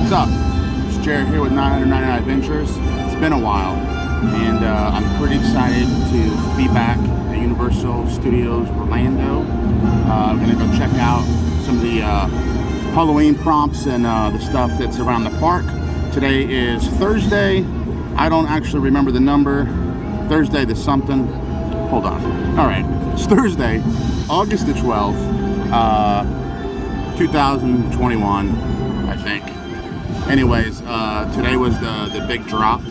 What's up? It's Jared here with 999 Adventures. It's been a while, and I'm pretty excited to be back at Universal Studios Orlando. I'm gonna go check out some of the Halloween props and the stuff that's around the park. Today is Thursday. I don't actually remember the number. Thursday the something. Hold on. All right, it's Thursday, August the 12th, 2021, I think. Anyways, today was the big drop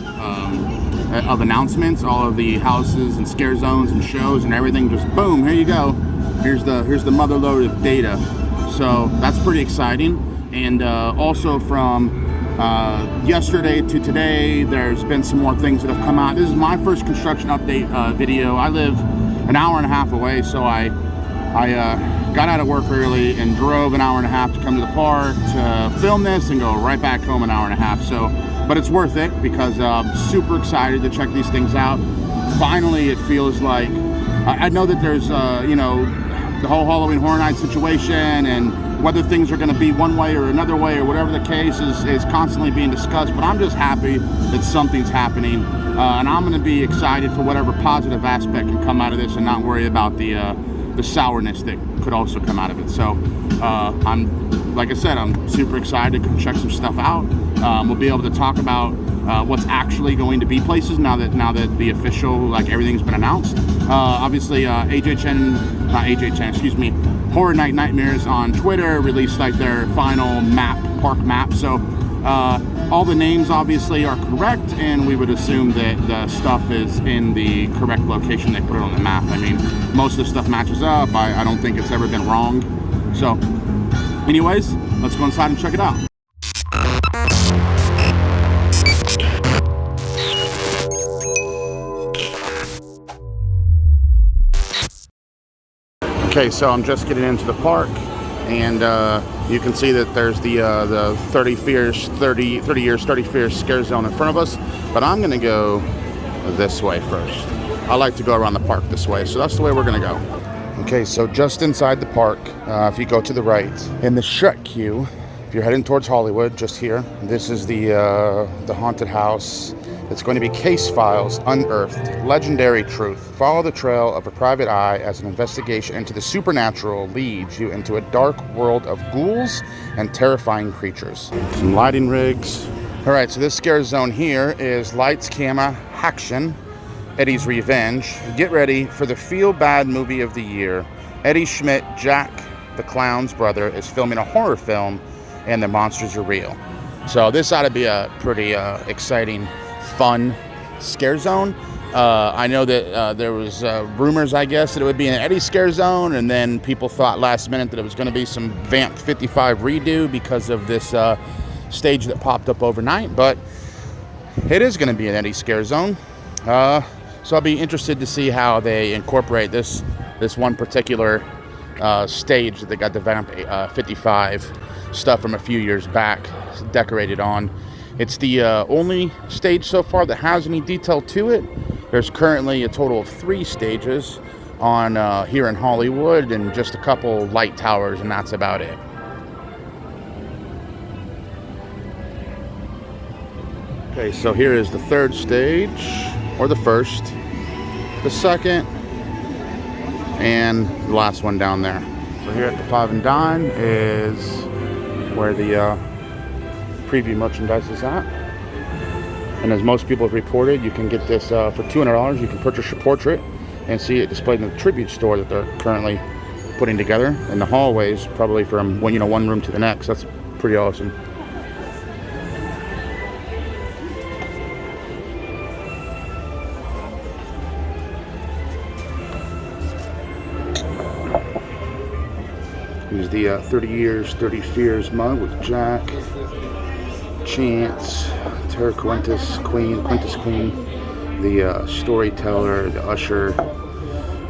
of announcements. All of the houses and scare zones and shows and everything. Just boom, here you go. Here's the mother load of data. So that's pretty exciting. And also from yesterday to today, there's been some more things that have come out. This is my first construction update video. I live an hour and a half away, so I got out of work early and drove an hour and a half to come to the park to film this and go right back home an hour and a half. So, but it's worth it because I'm super excited to check these things out. Finally, it feels like I know that there's you know, the whole Halloween Horror Nights situation and whether things are going to be one way or another way or whatever the case is constantly being discussed. But I'm just happy that something's happening, and I'm going to be excited for whatever positive aspect can come out of this and not worry about the sourness that could also come out of it. So like I said, I'm super excited to check some stuff out. We'll be able to talk about what's actually going to be places now that the official, like, everything's been announced. Obviously, excuse me, Horror Night Nightmares on Twitter released like their final park map. So all the names obviously are correct, and we would assume that the stuff is in the correct location they put it on the map. I mean, most of the stuff matches up. I don't think it's ever been wrong. So anyways, let's go inside and check it out. Okay, so I'm just getting into the park, and you can see that there's the 30 years scare zone in front of us, but I'm gonna go this way first. I like to go around the park this way, so that's the way we're gonna go. Okay, so just inside the park, if you go to the right, in the Shrek queue, if you're heading towards Hollywood, just here, this is the haunted house. It's going to be Case Files Unearthed, Legendary Truth. Follow the trail of a private eye as an investigation into the supernatural leads you into a dark world of ghouls and terrifying creatures. Some lighting rigs. All right, so this scare zone here is Lights, Camera, Action, Eddie's Revenge. Get ready for the feel-bad movie of the year. Eddie Schmidt, Jack the Clown's brother, is filming a horror film, and the monsters are real. So this ought to be a pretty exciting, fun scare zone. I know that there was rumors, I guess, that it would be an Eddie scare zone, and then people thought last minute that it was going to be some Vamp 55 redo because of this stage that popped up overnight, but it is going to be an Eddie scare zone. So I'll be interested to see how they incorporate this one particular stage that they got the Vamp 55 stuff from a few years back decorated on. It's the only stage so far that has any detail to it. There's currently a total of 3 stages on here in Hollywood and just a couple light towers, and that's about it. Okay, so here is the 3rd stage, or the 1st, the 2nd, and the last one down there. So here at the Five and Dime is where the preview merchandise is at, and as most people have reported, you can get this for $200. You can purchase your portrait and see it displayed in the tribute store that they're currently putting together in the hallways, probably from one room to the next. That's pretty awesome. Here's the 30 Years, 30 Fears mug with Jack, Chance, Tara Quintus Queen, the storyteller, the usher,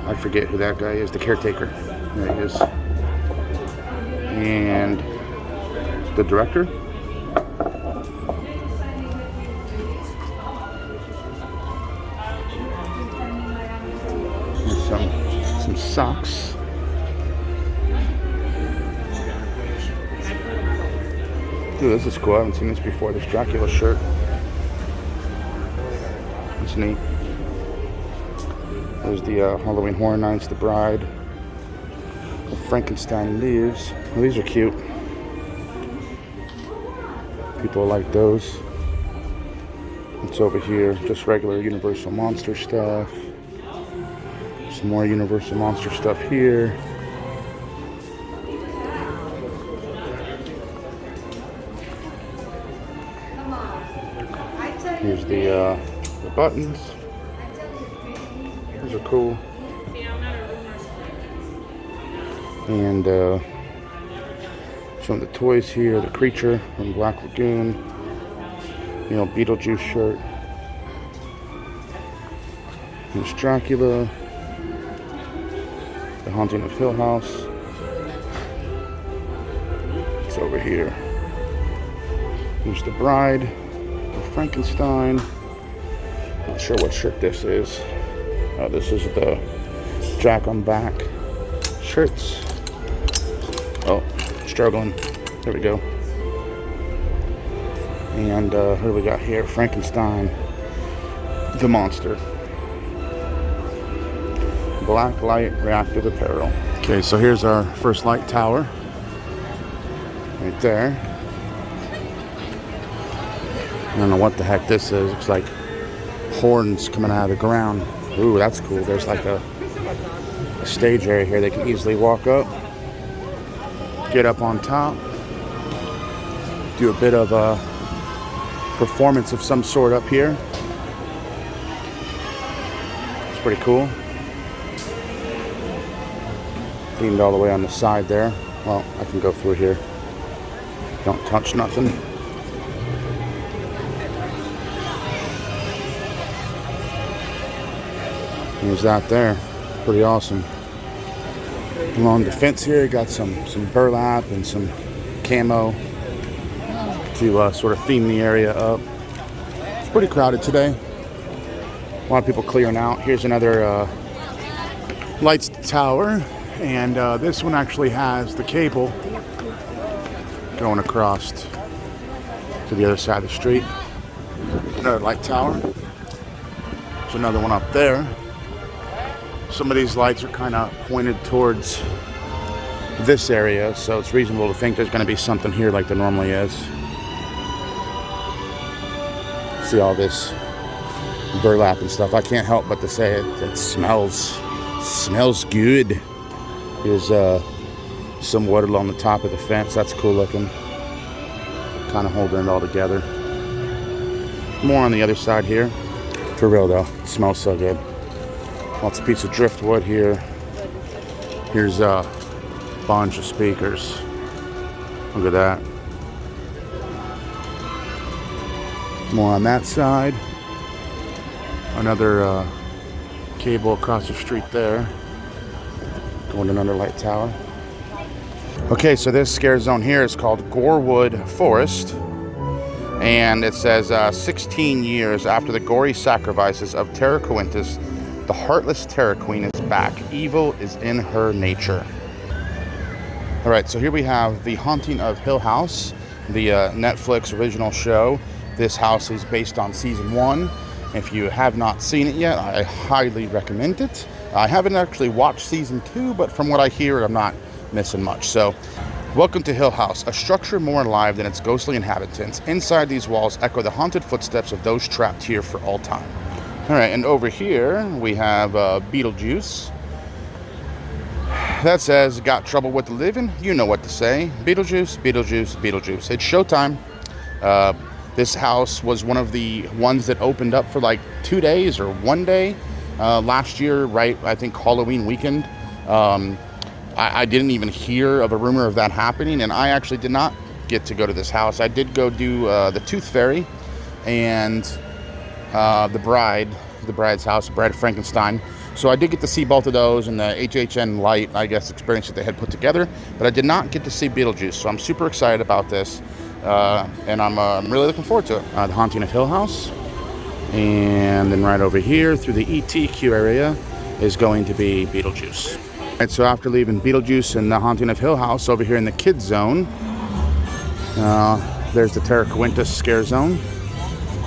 I forget who that guy is, the caretaker, there he is, and the director. Here's some socks. Ooh, this is cool. I haven't seen this before. This Dracula shirt. It's neat. There's the Halloween Horror Nights, The Bride. The Frankenstein leaves. Well, these are cute. People like those. It's over here. Just regular Universal Monster stuff. Some more Universal Monster stuff here. Here's the buttons. These are cool. And some of the toys here. The Creature from Black Lagoon. You know, Beetlejuice shirt. There's Dracula. The Haunting of Hill House. It's over here. Here's The Bride. The Frankenstein. Not sure what shirt this is. This is the Jack on Back shirts. Oh, struggling. There we go. And who do we got here? Frankenstein. The Monster. Black Light Reactive Apparel. Okay, so here's our first light tower. Right there. I don't know what the heck this is. Looks like horns coming out of the ground. Ooh, that's cool. There's like a stage area here. They can easily walk up, get up on top, do a bit of a performance of some sort up here. It's pretty cool. Themed all the way on the side there. Well, I can go through here. Don't touch nothing. There's that there. Pretty awesome. Along the fence here, you got some burlap and some camo to sort of theme the area up. It's pretty crowded today. A lot of people clearing out. Here's another lights tower. And this one actually has the cable going across to the other side of the street. Another light tower. There's another one up there. Some of these lights are kind of pointed towards this area, so it's reasonable to think there's going to be something here like there normally is. See all this burlap and stuff. I can't help but to say it smells good. Here's some wood along the top of the fence. That's cool looking. Kind of holding it all together. More on the other side here. For real though, it smells so good. Lots of pieces of driftwood here. Here's a bunch of speakers. Look at that. More on that side. Another cable across the street there. Going to another light tower. Okay, so this scare zone here is called Gorewood Forest. And it says 16 years after the gory sacrifices of Terra Quintus, the heartless Terror Queen is back. Evil is in her nature. All right, so here we have The Haunting of Hill House, the Netflix original show. This house is based on season 1. If you have not seen it yet, I highly recommend it. I haven't actually watched season 2, but from what I hear, I'm not missing much. So, welcome to Hill House, a structure more alive than its ghostly inhabitants. Inside these walls echo the haunted footsteps of those trapped here for all time. All right, and over here we have Beetlejuice. That says, got trouble with the living? You know what to say. Beetlejuice, Beetlejuice, Beetlejuice. It's showtime. This house was one of the ones that opened up for like 2 days or 1 day last year, right? I think Halloween weekend. I didn't even hear of a rumor of that happening, and I actually did not get to go to this house. I did go do the Tooth Fairy and the Bride's house, the Bride of Frankenstein. So I did get to see both of those and the HHN Light, I guess, experience that they had put together, but I did not get to see Beetlejuice. So I'm super excited about this, and I'm really looking forward to it. The Haunting of Hill House, and then right over here through the ETQ area is going to be Beetlejuice. Right, so after leaving Beetlejuice and the Haunting of Hill House, over here in the kids zone, There's the Terraquinta Scare Zone.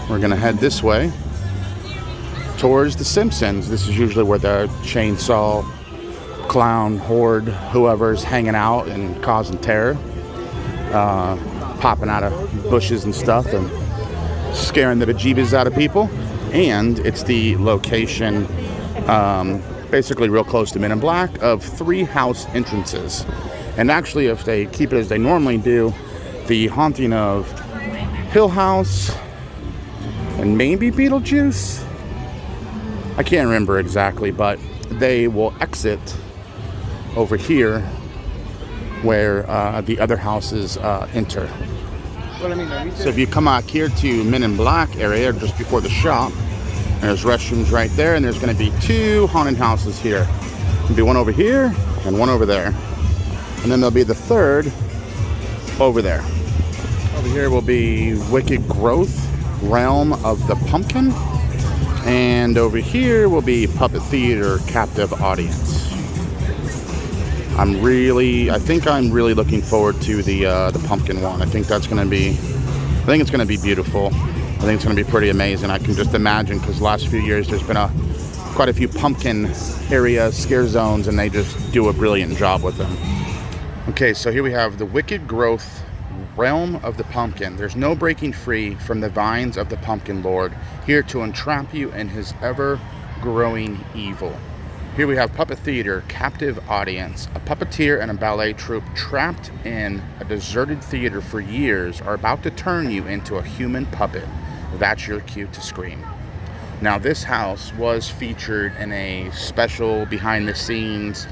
We're gonna head this way towards the Simpsons. This is usually where the chainsaw clown horde, whoever's hanging out and causing terror, popping out of bushes and stuff and scaring the bejeebus out of people. And it's the location, basically real close to Men in Black, of 3 house entrances. And actually, if they keep it as they normally do, the haunting of Hill House and maybe Beetlejuice, I can't remember exactly, but they will exit over here where the other houses enter. So if you come out here to Men in Black area, just before the shop, there's restrooms right there, and there's going to be 2 haunted houses here. There'll be one over here and one over there. And then there'll be the 3rd over there. Over here will be Wicked Growth, Realm of the Pumpkin. And over here will be Puppet Theater, Captive Audience. I think I'm really looking forward to the pumpkin one. I think it's going to be beautiful. I think it's going to be pretty amazing. I can just imagine, because the last few years there's been quite a few pumpkin area scare zones, and they just do a brilliant job with them. Okay, so here we have the Wicked Growth, Realm of the Pumpkin. There's no breaking free from the vines of the Pumpkin Lord, here to entrap you in his ever-growing evil. Here we have Puppet Theater, Captive Audience. A puppeteer and a ballet troupe trapped in a deserted theater for years are about to turn you into a human puppet. That's your cue to scream. Now, this house was featured in a special behind-the-scenes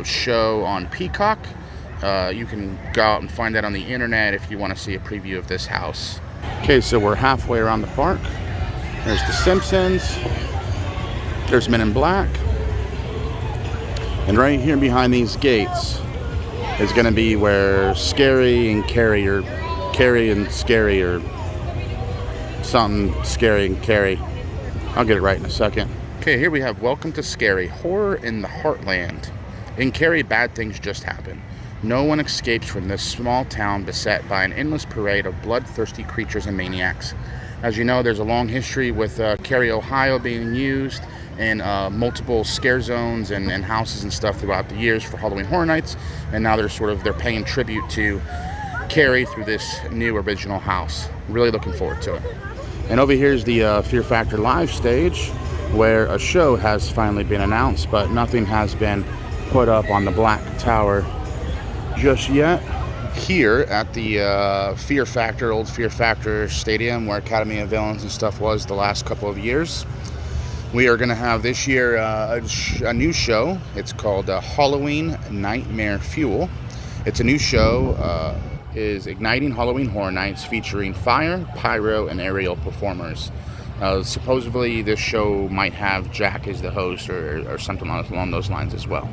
show on Peacock. You can go out and find that on the internet if you want to see a preview of this house. Okay, so we're halfway around the park. There's the Simpsons. There's Men in Black. And right here behind these gates is going to be where Scary and Carrie, or Carrie and Scary, or something Scary and Carrie. I'll get it right in a second. Okay, here we have Welcome to Scary, Horror in the Heartland. In Carrie, bad things just happen. No one escapes from this small town beset by an endless parade of bloodthirsty creatures and maniacs. As you know, there's a long history with Carrie, Ohio being used in multiple scare zones and houses and stuff throughout the years for Halloween Horror Nights, and now they're paying tribute to Carrie through this new original house. Really looking forward to it. And over here's the Fear Factor live stage, where a show has finally been announced, but nothing has been put up on the Black Tower just yet. Here at the Fear Factor, old Fear Factor Stadium, where Academy of Villains and stuff was the last couple of years, we are going to have this year a new show. It's called Halloween Nightmare Fuel. It's a new show, is Igniting Halloween Horror Nights, featuring fire, pyro, and aerial performers. Supposedly this show might have Jack as the host or something along those lines as well.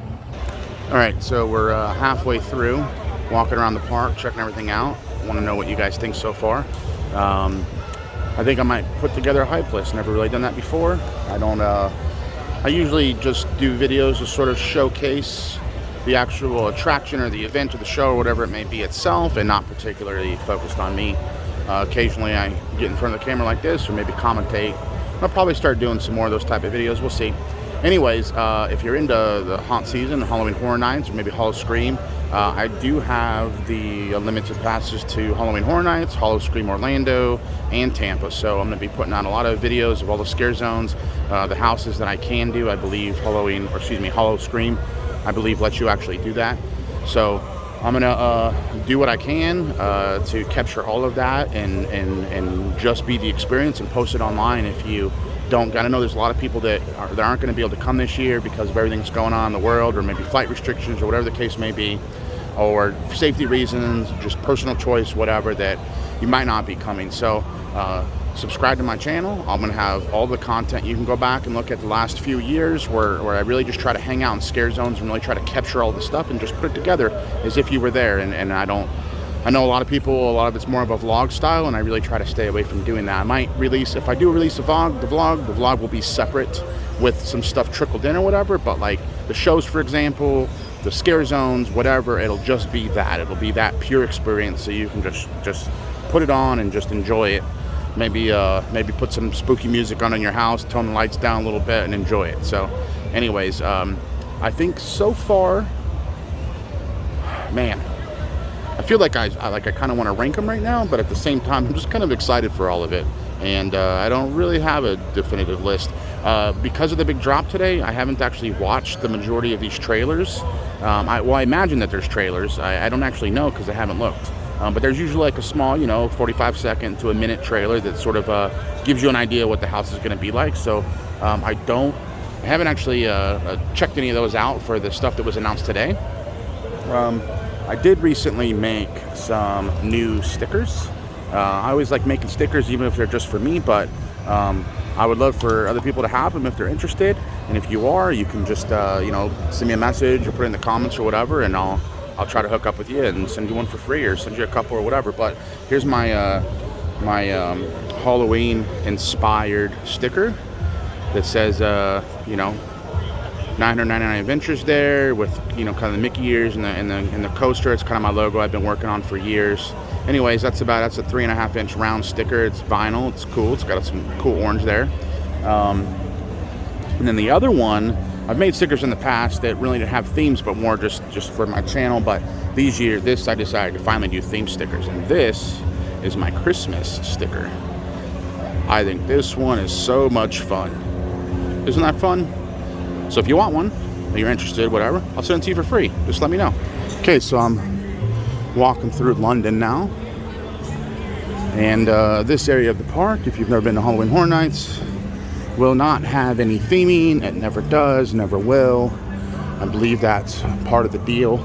Alright, so we're halfway through, walking around the park, checking everything out. I want to know what you guys think so far. I think I might put together a hype list. Never really done that before. I usually just do videos to sort of showcase the actual attraction or the event or the show or whatever it may be itself, and not particularly focused on me. Occasionally I get in front of the camera like this, or maybe commentate. I'll probably start doing some more of those type of videos. We'll see. Anyways, if you're into the haunt season, Halloween Horror Nights, or maybe Howl-O-Scream, I do have the limited passes to Halloween Horror Nights, Howl-O-Scream Orlando, and Tampa. So I'm going to be putting out a lot of videos of all the scare zones, the houses that I can do. I believe Howl-O-Scream, I believe, lets you actually do that. So I'm going to do what I can to capture all of that and just be the experience and post it online. If you don't, I know there's a lot of people that aren't going to be able to come this year because of everything that's going on in the world, or maybe flight restrictions or whatever the case may be, or safety reasons, just personal choice, whatever, that you might not be coming. So subscribe to my channel. I'm going to have all the content. You can go back and look at the last few years where I really just try to hang out in scare zones and really try to capture all the stuff and just put it together as if you were there. And I know a lot of people, a lot of it's more of a vlog style, and I really try to stay away from doing that. I might release, if I do release a vlog, the vlog will be separate with some stuff trickled in or whatever, but like the shows, for example, the scare zones, whatever, it'll just be that. It'll be that pure experience, so you can just put it on and just enjoy it. Maybe put some spooky music on in your house, tone the lights down a little bit, and enjoy it. So, anyways, I think so far, man, I feel like I kind of want to rank them right now, but at the same time, I'm just kind of excited for all of it. And I don't really have a definitive list. Because of the big drop today, I haven't actually watched the majority of these trailers. I imagine that there's trailers. I don't actually know because I haven't looked. But there's usually like a small, 45-second to a minute trailer that sort of gives you an idea what the house is going to be like. So I haven't actually checked any of those out for the stuff that was announced today. I did recently make some new stickers. I always like making stickers, even if they're just for me, but I would love for other people to have them if they're interested. And if you are, you can just, send me a message or put it in the comments or whatever, and I'll try to hook up with you and send you one for free or send you a couple or whatever. But here's my Halloween-inspired sticker that says, 999 Adventures there with, kind of the Mickey ears and the coaster. It's kind of my logo I've been working on for years. Anyways, that's a 3.5-inch round sticker. It's vinyl. It's cool. It's got some cool orange there. And then the other one, I've made stickers in the past that really didn't have themes, but more just for my channel. But this I decided to finally do theme stickers. And this is my Christmas sticker. I think this one is so much fun. Isn't that fun? So if you want one, or you're interested, whatever, I'll send it to you for free. Just let me know. Okay, so I'm walking through London now. And this area of the park, if you've never been to Halloween Horror Nights, will not have any theming. It never does, never will. I believe that's part of the deal.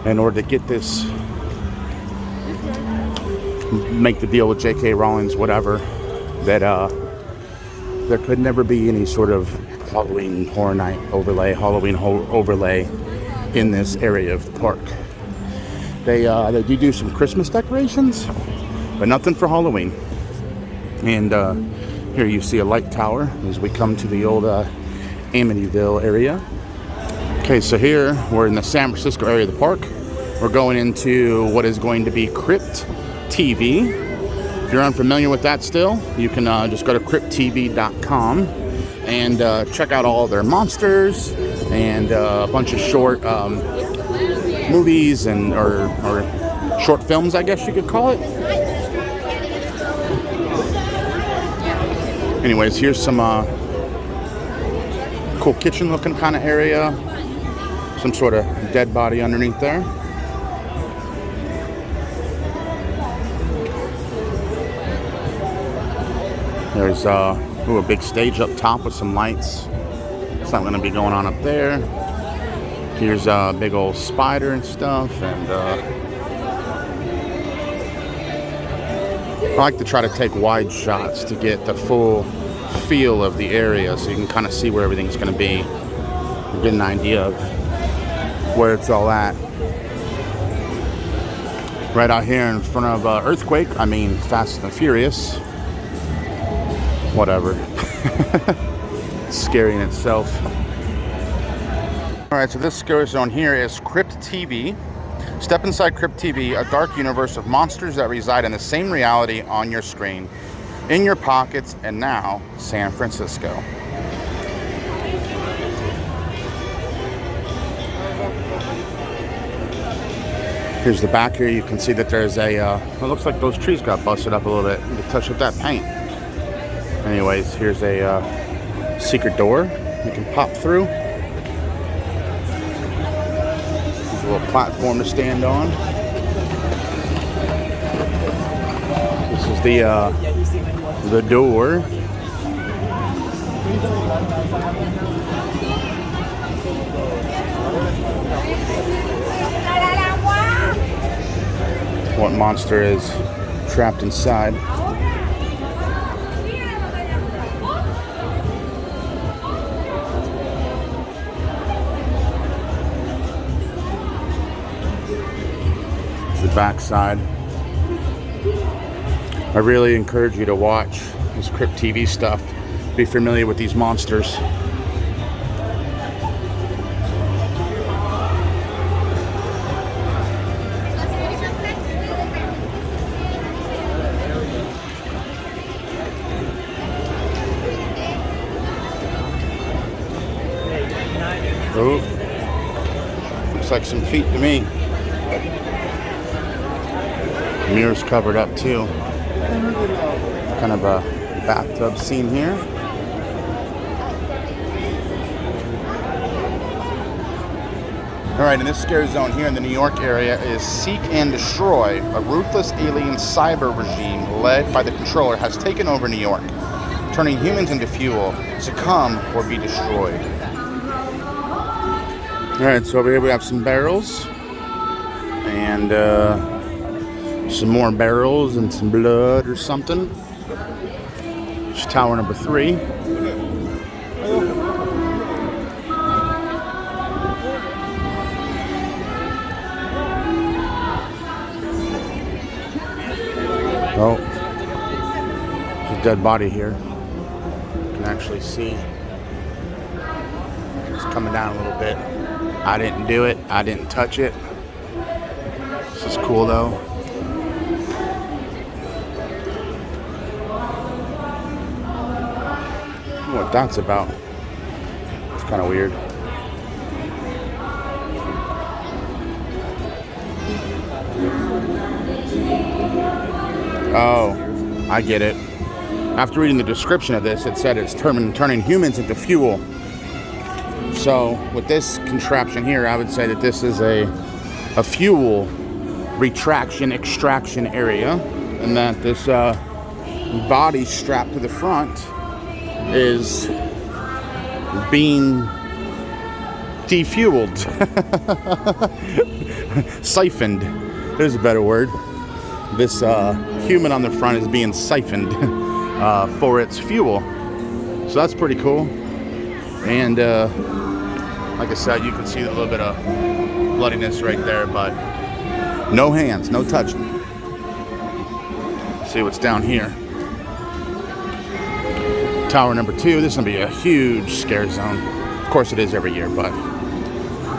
In order to get this, make the deal with J.K. Rowling's, whatever, that there could never be any sort of Halloween Horror Night overlay, overlay in this area of the park. They do some Christmas decorations, but nothing for Halloween. And here you see a light tower as we come to the old Amityville area. Okay, so here we're in the San Francisco area of the park. We're going into what is going to be Crypt TV. If you're unfamiliar with that still, you can just go to crypttv.com and check out all their monsters and a bunch of short movies and or short films, I guess you could call it. Anyways, here's some cool kitchen looking kind of area. Some sort of dead body underneath there. There's a big stage up top with some lights. Something gonna be going on up there. Here's a big old spider and stuff, and I like to try to take wide shots to get the full feel of the area, so you can kind of see where everything's gonna be and get an idea of where it's all at. Right out here in front of Earthquake, Fast and Furious. Whatever. Scary in itself. Alright, so this scary zone here is Crypt TV. Step inside Crypt TV, a dark universe of monsters that reside in the same reality on your screen, in your pockets, and now San Francisco. Here's the back here. You can see that there's a, it looks like those trees got busted up a little bit. You can touch with that paint. Anyways, here's a secret door you can pop through. There's a little platform to stand on. This is the door. What monster is trapped inside? The backside. I really encourage you to watch this Crypt TV stuff. Be familiar with these monsters. Ooh. Looks like some feet to me. Mirrors covered up too. Kind of a bathtub scene here. Alright, and this scare zone here in the New York area is Seek and Destroy. A ruthless alien cyber regime led by the controller has taken over New York, turning humans into fuel, succumb or be destroyed. Alright, so over here we have some barrels. And some more barrels and some blood or something. It's tower number 3. Oh, there's a dead body here. You can actually see it's coming down a little bit. I didn't do it. I didn't touch it. This is cool though. I don't know what that's about. It's kind of weird. Oh, I get it. After reading the description of this, it said it's turning humans into fuel. So with this contraption here, I would say that this is a fuel retraction extraction area, and that this body strapped to the front is being defueled. Siphoned. There's a better word. This human on the front is being siphoned for its fuel. So that's pretty cool. And like I said, you can see a little bit of bloodiness right there, but no hands, no touching. Let's see what's down here. Tower number 2. This is going to be a huge scare zone. Of course it is every year, but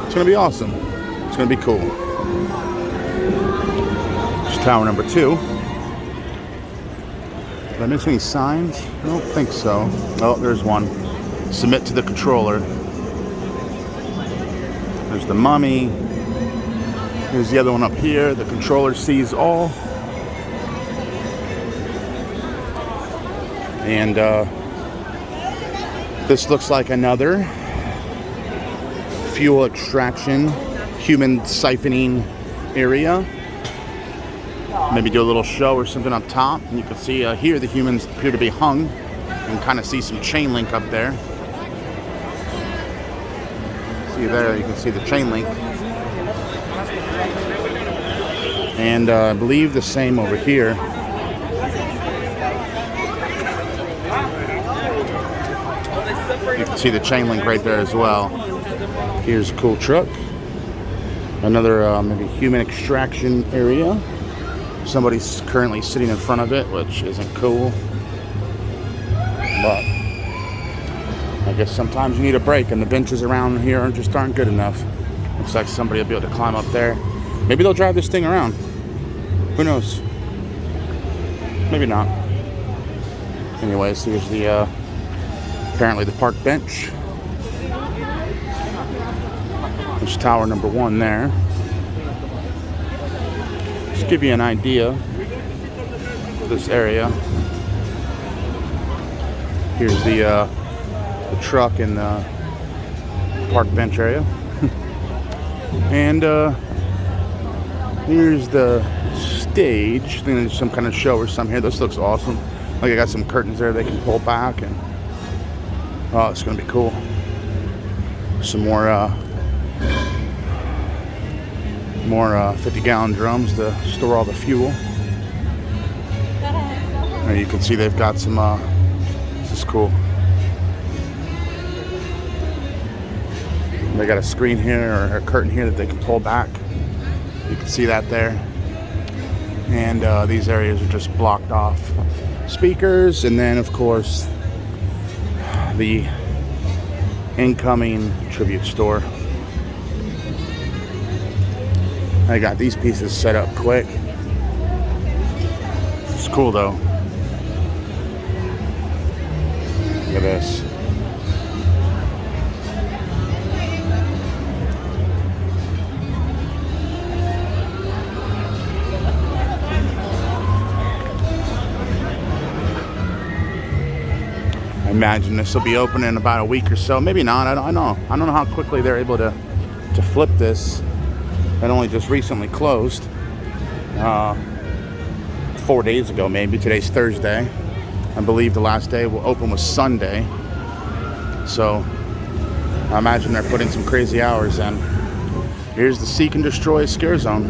it's going to be awesome. It's going to be cool. Tower number 2. Did I miss any signs? I don't think so. Oh, there's one. Submit to the controller. There's the mummy. Here's the other one up here. The controller sees all. And this looks like another fuel extraction, human siphoning area. Maybe do a little show or something up top. And you can see here the humans appear to be hung. You can kind of see some chain link up there. See there, you can see the chain link. And I believe the same over here. You can see the chain link right there as well. Here's a cool truck. Another maybe human extraction area. Somebody's currently sitting in front of it, which isn't cool. But I guess sometimes you need a break, and the benches around here just aren't good enough. Looks like somebody will be able to climb up there. Maybe they'll drive this thing around. Who knows? Maybe not. Anyways, here's the apparently the park bench. There's tower number 1 there. Just give you an idea of this area. Here's the truck and the park bench area. And here's the stage. I think there's some kind of show or something here. This looks awesome. Like I got some curtains there they can pull back, and oh, it's gonna be cool. Some more 50-gallon drums to store all the fuel. And you can see they've got some, this is cool. They got a screen here, or a curtain here that they can pull back. You can see that there. And these areas are just blocked off. Speakers, and then of course, the incoming tribute store. I got these pieces set up quick. It's cool though. Look at this. I imagine this will be open in about a week or so. Maybe not. I don't know. I don't know how quickly they're able to flip this. It only just recently closed. 4 days ago, maybe. Today's Thursday. I believe the last day will open was Sunday. So I imagine they're putting some crazy hours in. Here's the Seek and Destroy Scare Zone.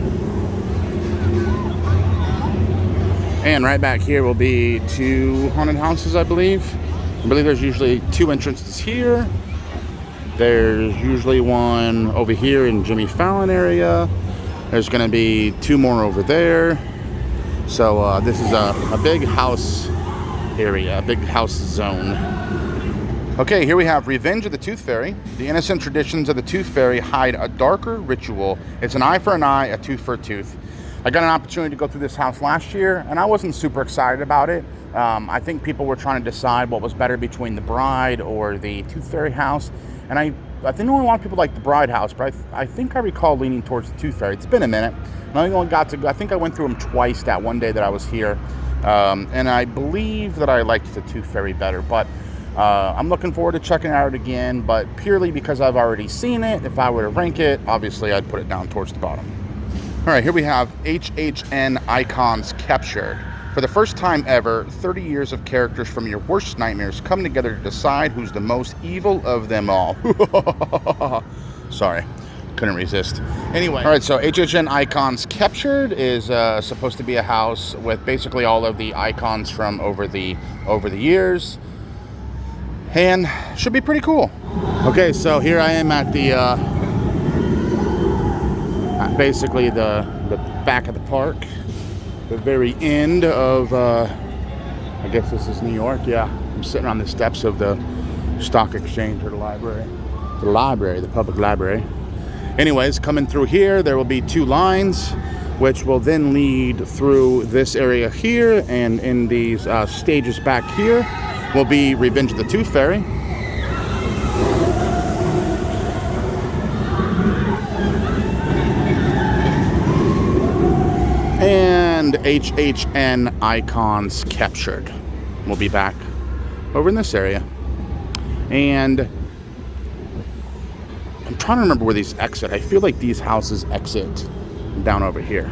And right back here will be 2 haunted houses, I believe. I believe there's usually 2 entrances here. There's usually one over here in Jimmy Fallon area. There's going to be 2 more over there. So this is a big house area, a big house zone. Okay, here we have Revenge of the Tooth Fairy. The innocent traditions of the Tooth Fairy hide a darker ritual. It's an eye for an eye, a tooth for a tooth. I got an opportunity to go through this house last year, and I wasn't super excited about it. I think people were trying to decide what was better between the Bride or the Tooth Fairy house. And I think only a lot of people like the Bride house, but I think I recall leaning towards the Tooth Fairy. It's been a minute. I think I went through them twice that one day that I was here. And I believe that I liked the Tooth Fairy better. But I'm looking forward to checking it out again. But purely because I've already seen it, if I were to rank it, obviously I'd put it down towards the bottom. All right, here we have HHN Icons Captured. For the first time ever, 30 years of characters from your worst nightmares come together to decide who's the most evil of them all. Sorry, couldn't resist. Anyway, all right, so HHN Icons Captured is supposed to be a house with basically all of the icons from over the years, and should be pretty cool. Okay, so here I am at the basically the back of the park. The very end of, I guess this is New York, yeah. I'm sitting on the steps of the Stock Exchange or the library. The public library. Anyways, coming through here, there will be 2 lines, which will then lead through this area here, and in these stages back here will be Revenge of the Tooth Fairy. And HHN Icons Captured. We'll be back over in this area. And I'm trying to remember where these exit. I feel like these houses exit down over here.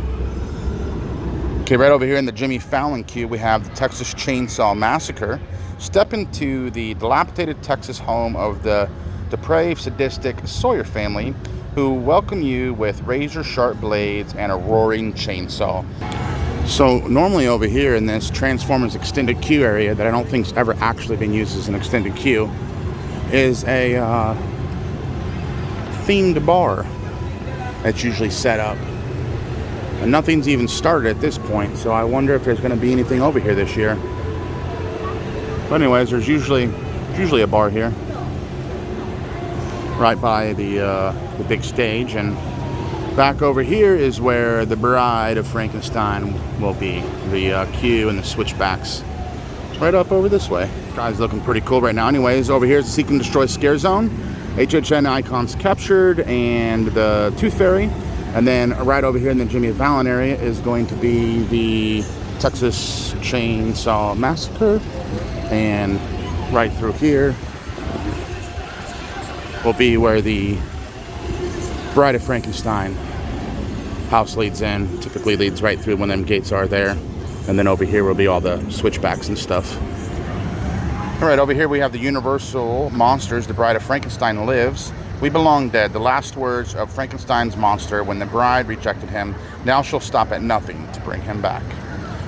Okay, right over here in the Jimmy Fallon queue, we have the Texas Chainsaw Massacre. Step into the dilapidated Texas home of the depraved, sadistic Sawyer family, who welcome you with razor-sharp blades and a roaring chainsaw. So normally over here in this Transformers extended queue area that I don't think's ever actually been used as an extended queue is a themed bar that's usually set up. And nothing's even started at this point, so I wonder if there's going to be anything over here this year. But anyways, there's usually a bar here, right by the big stage, and back over here is where the Bride of Frankenstein will be. The queue and the switchbacks. It's right up over this way. Guy's looking pretty cool right now. Anyways, over here is the Seek and Destroy Scare Zone, HHN Icons Captured, and the Tooth Fairy. And then right over here in the Jimmy Fallon area is going to be the Texas Chainsaw Massacre. And right through here will be where the Bride of Frankenstein house leads in. Typically leads right through when them gates are there. And then over here will be all the switchbacks and stuff. All right, over here we have the Universal Monsters, The Bride of Frankenstein Lives. We belong dead. The last words of Frankenstein's monster when the bride rejected him. Now she'll stop at nothing to bring him back.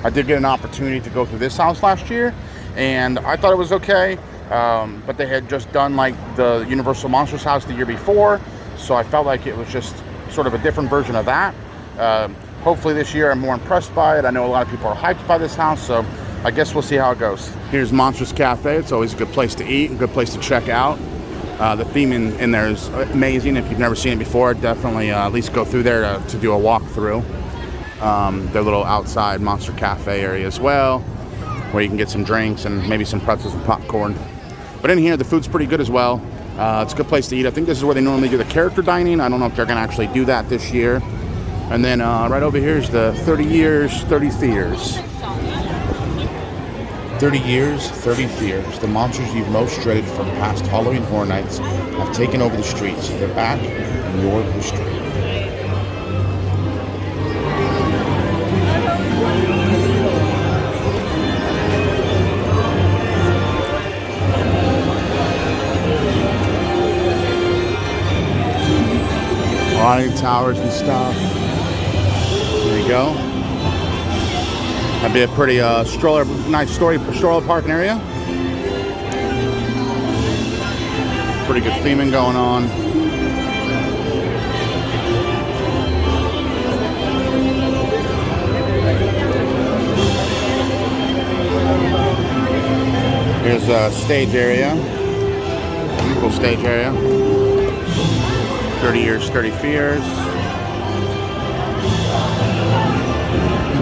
I did get an opportunity to go through this house last year, and I thought it was okay. But they had just done like the Universal Monsters house the year before, so I felt like it was just sort of a different version of that. Hopefully this year I'm more impressed by it. I know a lot of people are hyped by this house, so I guess we'll see how it goes. Here's Monsters Cafe. It's always a good place to eat, a good place to check out. The theme in there is amazing. If you've never seen it before, definitely at least go through there to do a walkthrough. Their little outside Monster Cafe area as well, where you can get some drinks and maybe some pretzels and popcorn. But in here, the food's pretty good as well. It's a good place to eat. I think this is where they normally do the character dining. I don't know if they're going to actually do that this year. And then right over here is the 30 Years, 30 Fears. 30 years, 30 fears. The monsters you've most dreaded from past Halloween Horror Nights have taken over the streets. They're back in your history. Lighting towers and stuff. There you go. That'd be a pretty nice stroller parking area. Pretty good theming going on. Here's a stage area. Cool stage area. 30 years, 30 fears.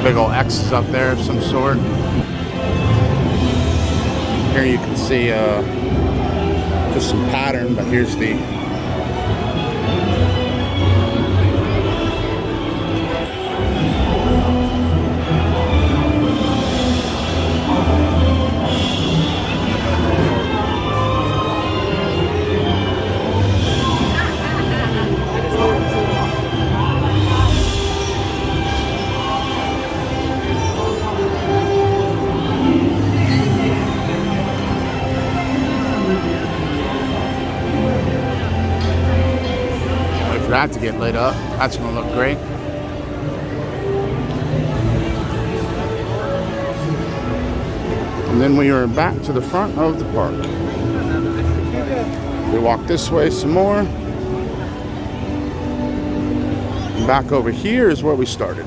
Big old X's up there of some sort. Here you can see just some pattern, but here's the for that to get lit up. That's going to look great. And then we are back to the front of the park. We walk this way some more. And back over here is where we started.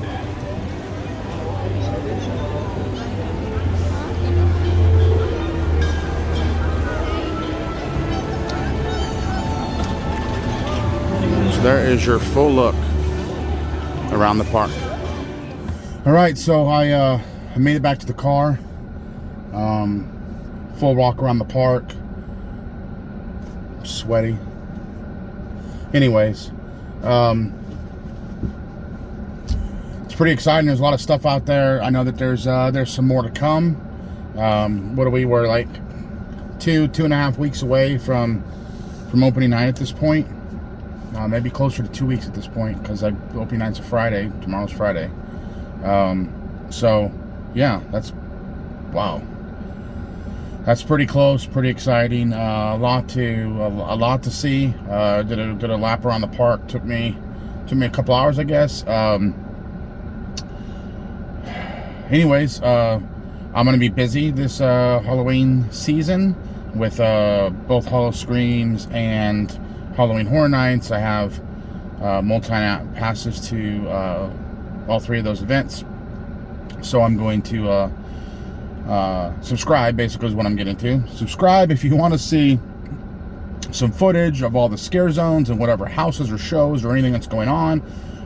There is your full look around the park. All right, so I made it back to the car. Full walk around the park. Sweaty. Anyways, it's pretty exciting. There's a lot of stuff out there. I know that there's some more to come. What are we? We're like 2.5 weeks away from opening night at this point. Maybe closer to 2 weeks at this point, because opening night's a Friday. Tomorrow's Friday. So yeah, wow. That's pretty close, pretty exciting. A lot to see. Did a lap around the park. Took me a couple hours, I guess. Anyways, I'm gonna be busy this Halloween season with both Howl-O-Screams and Halloween Horror Nights. I have multi-night passes to all three of those events, so I'm going to subscribe. Basically is what I'm getting to. Subscribe if you want to see some footage of all the scare zones and whatever houses or shows or anything that's going on.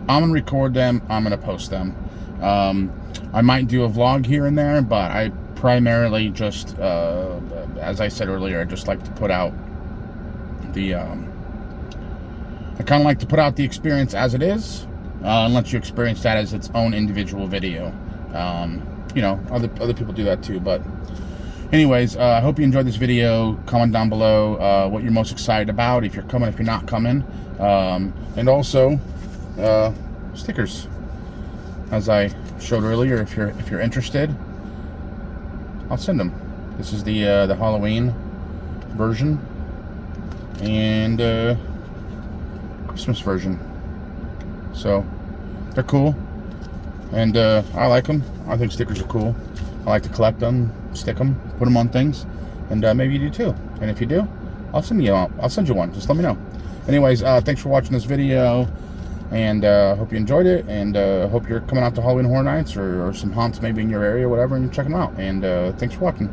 I'm gonna record them. I'm gonna post them. I might do a vlog here and there, but I primarily just, as I said earlier, I just like to put out the I kind of like to put out the experience as it is, and let you experience that as its own individual video. You know, other people do that too. But anyways, I hope you enjoyed this video. Comment down below what you're most excited about, if you're coming, if you're not coming, and also stickers, as I showed earlier. If you're interested, I'll send them. This is the Halloween version and Christmas version. So they're cool, and I like them. I think stickers are cool. I like to collect them, stick them, put them on things, and maybe you do too. And if you do, I'll send you one. Just let me know. Anyways, thanks for watching this video, and hope you enjoyed it, and hope you're coming out to Halloween Horror Nights or some haunts maybe in your area, whatever, and check them out. And thanks for watching.